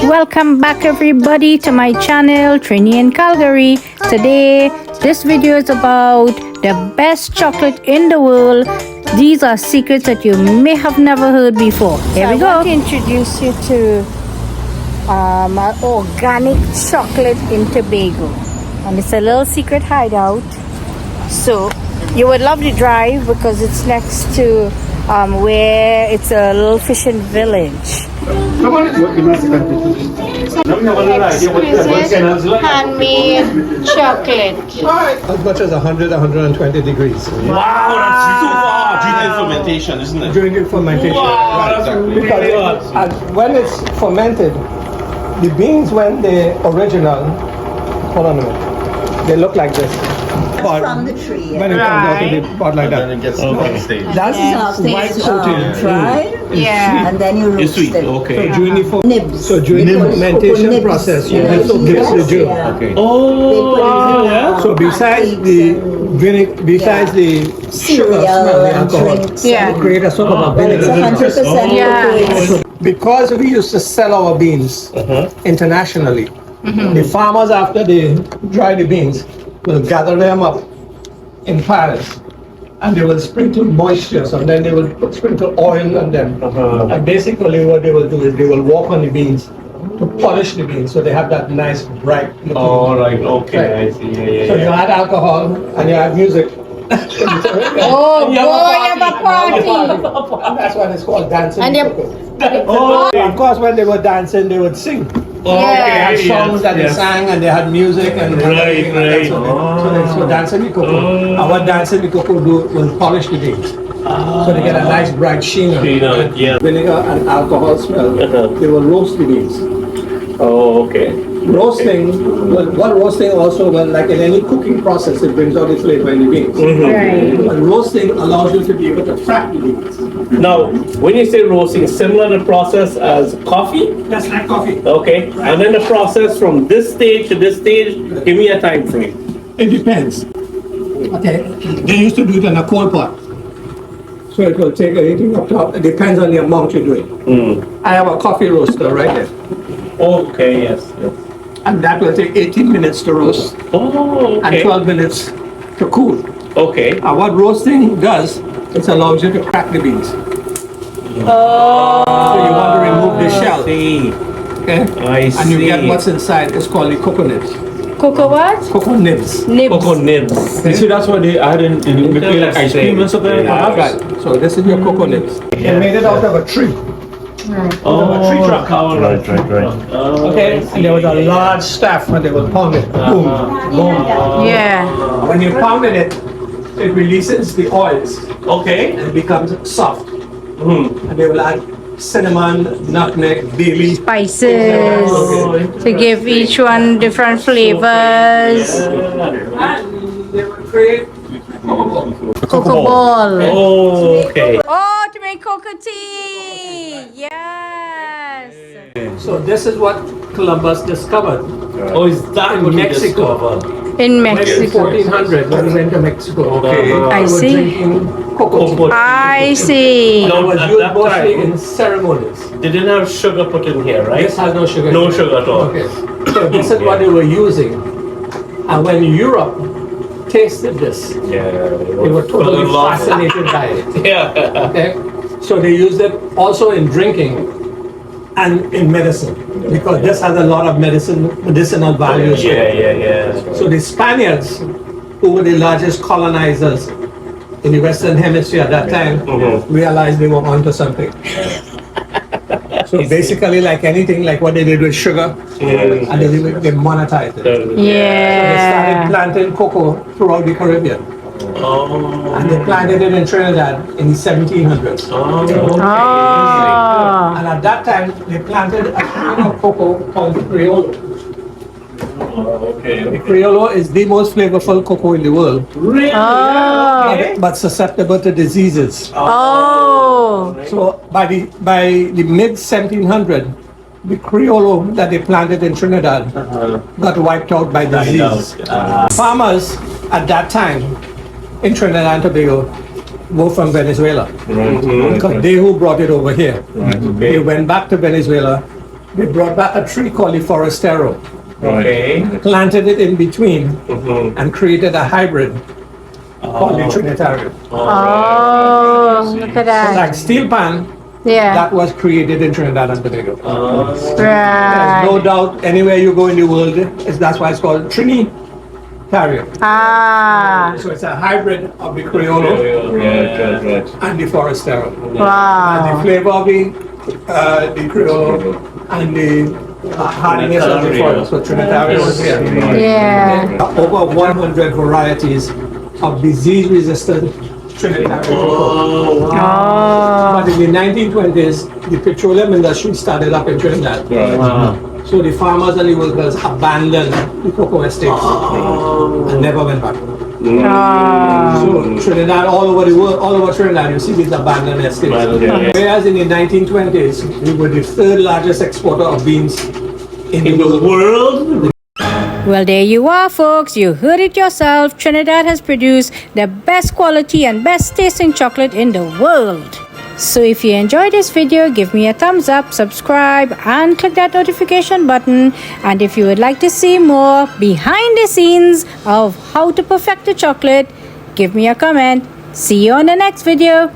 Welcome back everybody to my channel Trinidad and Calgary. Today this video is about the best chocolate in the world. These are secrets that you may have never heard before. Here we go. I want to introduce you to my organic chocolate in Tobago, and it's a little secret hideout. So you would love to drive because it's next to where it's a little fishing village. Exquisite handmade chocolate. As much as 100, 120 degrees. Wow, that's so far. During fermentation, isn't it? During the fermentation. Wow, that's Exactly. really Because when it's fermented, the beans, when they're original, hold on a minute, they look like this. From the tree. When it comes out of the pot like And then that. it gets on stage. That's white coating. Fried, Yeah. and then you roast It's sweet, it. okay. So during the Nibs. fermentation Nibs. process, you Yeah. also gives the juice. Yeah. Okay. They put it in, So besides the besides the sugar cereal smell, the and alcohol, drinks. Yeah. we create a sort of a Well, it's vinegar. 100% Yeah. cocoa. So because we used to sell our beans internationally, the farmers, after they dry the beans, will gather them up in piles, and they will sprinkle moisture, and then they will sprinkle oil on them. And basically what they will do is they will walk on the beans to polish the beans, so they have that nice bright looking. All right, okay, I see. Yeah, So you add alcohol and you add music. Oh boy, have a party. That's why it's called dancing. And with cocoa. Of course, when they were dancing, they would sing. They had songs that they sang, and they had music and Right, right. So that's what dancing with cocoa. And what dancing with cocoa do will polish the beans, so they get a nice bright sheen on it. Sheen on it, yeah. Vinegar and alcohol smell. They will roast the beans. Oh, okay. Roasting, what roasting also, well, like in any cooking process, it brings out the flavor in the beans. Right. But roasting allows you to be able to crack the beans. Now, when you say roasting, similar to process as coffee? That's like coffee. Okay. And then the process from this stage to this stage, give me a time frame. It depends. Okay, they used to do it in a coal pot. So it will take anything up top. It depends on the amount you're doing. I have a coffee roaster right there. Okay, yes. And that will take 18 minutes to roast Oh, and okay. 12 minutes to cool. Okay. And what roasting does, it allows you to crack the beans. So you want to remove the shell. See. Okay? I And you get see. what's inside. It's called the cocoa nibs. Cocoa what? Cocoa nibs. Nibs. Cocoa nibs. You see, that's what they add in making like ice cream and stuff like that. Right. So this is your cocoa nibs. They made it out of a tree. Oh, a tree trunk. All right, right. Okay, and there was a large staff when they would pound it. Boom, boom. Yeah. When you pounded it, it releases the oils Okay. and it becomes soft. And they will add cinnamon, nutmeg, bay leaf. Spices to give each one different flavors. And they will create Cocoa ball. Oh, okay. Oh, to make cocoa tea. Yes. So this is what Columbus discovered Oh, is that in what you Mexico. discovered? In In Mexico. 1400 when we went to Mexico. Okay. I They were see. drinking cocoa tea. Cocoa. I see. It was At used that mostly time, in ceremonies. they didn't have sugar put in here, right? This has no sugar. No in it. sugar at all. Okay. So this is what they were using. And when Europe tasted this, Yeah. they were totally fascinated by it. Yeah. Okay? So they used it also in drinking and in medicine, because this has a lot of medicinal values. Yeah. So the Spaniards, who were the largest colonizers in the Western Hemisphere at that time, realized they were onto something. So basically, like anything, like what they did with sugar, and they monetized it. They started Yeah. planting cocoa throughout the Caribbean, Oh. and they planted it in Trinidad in the 1700s. Oh. Oh. And at that time, they planted a kind of cocoa called Criollo. Okay. The Criollo is the most flavorful cocoa in the world, Really? Oh. but susceptible to diseases. Oh. So by the mid 1700, the Criollo that they planted in Trinidad got wiped out by disease. Farmers at that time in Trinidad and Tobago were from Venezuela, because they who brought it over here. They went back to Venezuela they brought back a tree called the forastero, Okay. planted it in between, and created a hybrid called the Trinitarian. Oh, look at that. Like steel pan, Yeah. that was created in Trinidad and Tobago. There's Right. no doubt anywhere you go in the world, that's why it's called Trinitarian. Ah. So it's a hybrid of the Criollo Right. and the Forastero. And the Wow. flavor of the Criollo and the hardiness of the Forest. So Trinitarian was here. Yeah. Over 100 varieties of disease-resistant Trinitarian cocoa. Oh. But in the 1920s, the petroleum industry started up in Trinidad. So the farmers and the workers abandoned the cocoa estates and never went back. So Trinidad, all over the world, all over Trinidad, you see these abandoned estates. Whereas in the 1920s, we were the third largest exporter of beans in the world. Well, there you are, folks. You heard it yourself. Trinidad has produced the best quality and best tasting chocolate in the world. So if you enjoyed this video, give me a thumbs up, subscribe, and click that notification button. And if you would like to see more behind the scenes of how to perfect the chocolate, give me a comment. See you on the next video.